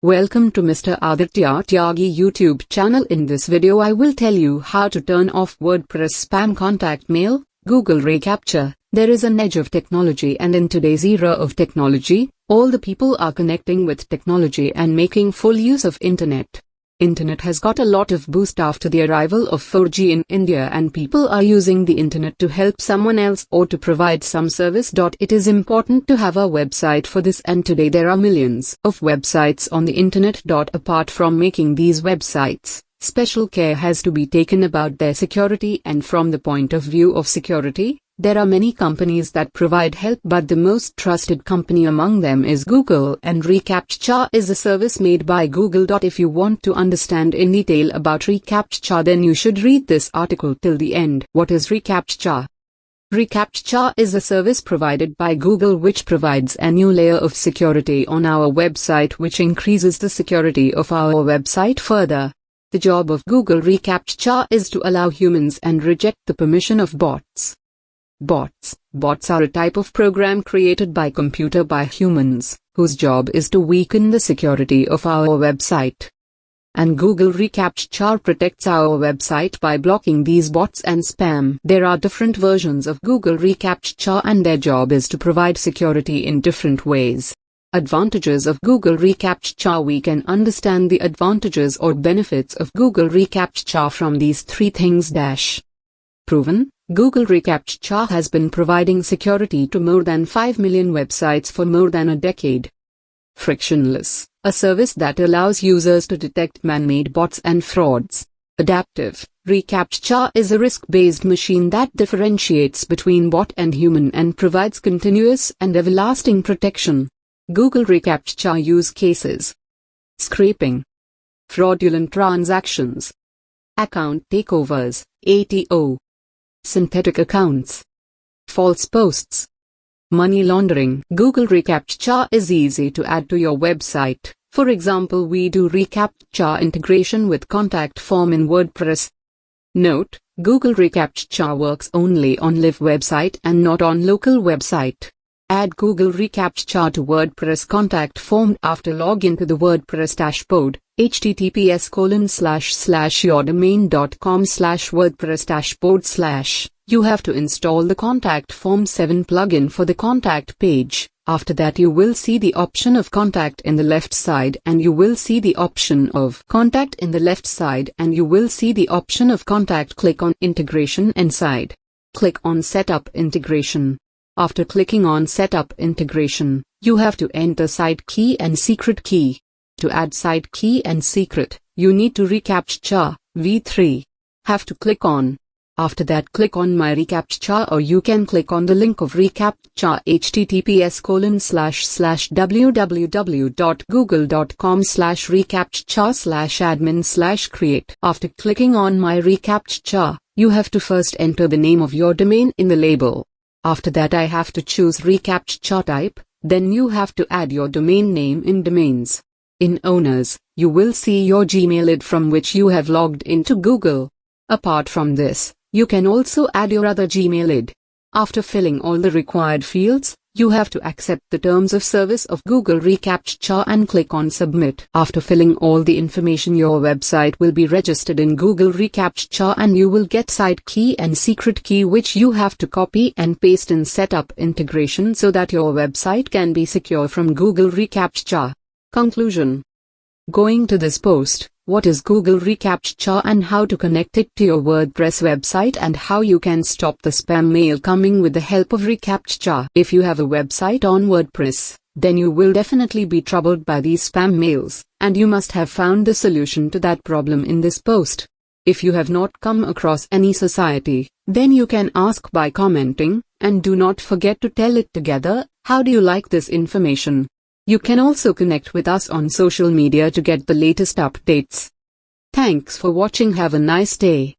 Welcome to Mr. Aditya Tyagi YouTube channel. In this video I will tell you how to turn off WordPress spam contact mail, Google reCaptcha. There is an edge of technology, and in today's era of technology, all the people are connecting with technology and making full use of internet. Internet has got a lot of boost after the arrival of 4G in India, and people are using the internet to help someone else or to provide some service. It is important to have a website for this, and today there are millions of websites on the internet. Apart from making these websites, special care has to be taken about their security, and from the point of view of security, there are many companies that provide help, but the most trusted company among them is Google, and reCaptcha is a service made by Google. If you want to understand in detail about reCaptcha, then you should read this article till the end. What is reCaptcha? reCaptcha is a service provided by Google which provides a new layer of security on our website, which increases the security of our website further. The job of Google reCaptcha is to allow humans and reject the permission of bots. Bots are a type of program created by computer by humans, whose job is to weaken the security of our website. And Google reCaptcha protects our website by blocking these bots and spam. There are different versions of Google reCaptcha, and their job is to provide security in different ways. Advantages of Google reCaptcha. We can understand the advantages or benefits of Google reCaptcha from these three things. Proven. Google reCaptcha has been providing security to more than 5 million websites for more than a decade. Frictionless, a service that allows users to detect man-made bots and frauds. Adaptive, reCaptcha is a risk-based machine that differentiates between bot and human and provides continuous and everlasting protection. Google reCaptcha use cases: scraping, fraudulent transactions, account takeovers, ATO, synthetic accounts, false posts, money laundering. Google reCaptcha is easy to add to your website. For example, we do reCaptcha integration with contact form in WordPress. Note: Google reCaptcha works only on live website and not on local website. Add Google reCaptcha to WordPress contact form after login to the WordPress dashboard. https://yourdomain.com/wordpress-dashboard/. You have to install the Contact Form 7 plugin for the contact page. After that you will see the option of contact in the left side, and you will see the option of contact in the left side, and you will see the option of contact. Click on integration inside. Click on setup integration. After clicking on setup integration, you have to enter side key and secret key. To add side key and secret, you need to reCaptcha v3. Have to click on. After that, click on My reCaptcha, or you can click on the link of reCaptcha https://www.google.com/reCaptcha/admin/create. After clicking on My reCaptcha, you have to first enter the name of your domain in the label. After that I have to choose reCaptcha type, then you have to add your domain name in domains. In owners, you will see your Gmail ID from which you have logged into Google. Apart from this, you can also add your other Gmail ID. After filling all the required fields, you have to accept the terms of service of Google reCaptcha and click on submit. After filling all the information, your website will be registered in Google reCaptcha, and you will get side key and secret key, which you have to copy and paste in setup integration so that your website can be secure from Google reCaptcha. Conclusion. Going to this post, what is Google reCaptcha and how to connect it to your WordPress website, and how you can stop the spam mail coming with the help of reCaptcha. If you have a website on WordPress, then you will definitely be troubled by these spam mails, and you must have found the solution to that problem in this post. If you have not come across any society, then you can ask by commenting, and do not forget to tell it together. How do you like this information? You can also connect with us on social media to get the latest updates. Thanks for watching. Have a nice day.